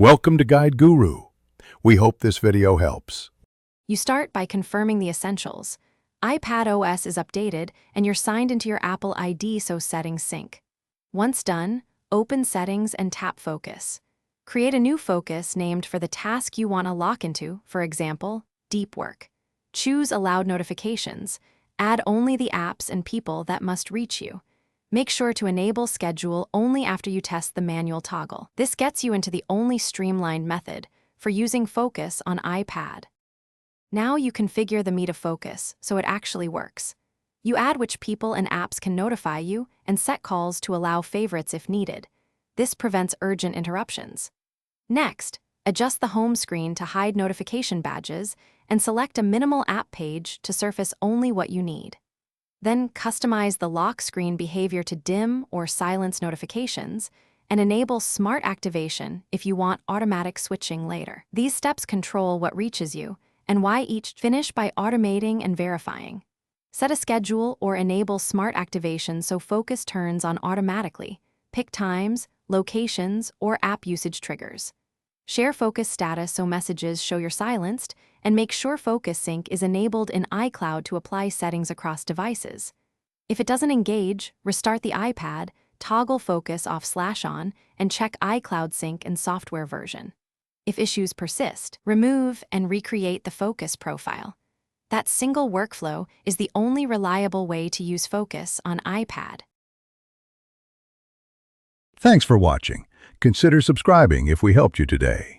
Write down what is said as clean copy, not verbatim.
Welcome to Guide Guru. We hope this video helps. You start by confirming the essentials. iPad OS is updated and you're signed into your Apple ID so settings sync. Once done, open Settings and tap Focus. Create a new focus named for the task you want to lock into, for example, deep work. Choose Allowed Notifications. Add only the apps and people that must reach you. Make sure to enable Schedule only after you test the manual toggle. This gets you into the only streamlined method for using Focus on iPad. Now you configure the Meet a Focus so it actually works. You add which people and apps can notify you and set calls to allow favorites if needed. This prevents urgent interruptions. Next, adjust the home screen to hide notification badges and select a minimal app page to surface only what you need. Then customize the lock screen behavior to dim or silence notifications and enable smart activation if you want automatic switching later. These steps control what reaches you and why each. Finish by automating and verifying. Set a schedule or enable smart activation so focus turns on automatically. Pick times, locations, or app usage triggers. Share focus status so messages show you're silenced, and make sure Focus Sync is enabled in iCloud to apply settings across devices. If it doesn't engage, restart the iPad, toggle Focus off/on, and check iCloud Sync and software version. If issues persist, remove and recreate the Focus profile. That single workflow is the only reliable way to use Focus on iPad. Thanks for watching. Consider subscribing if we helped you today.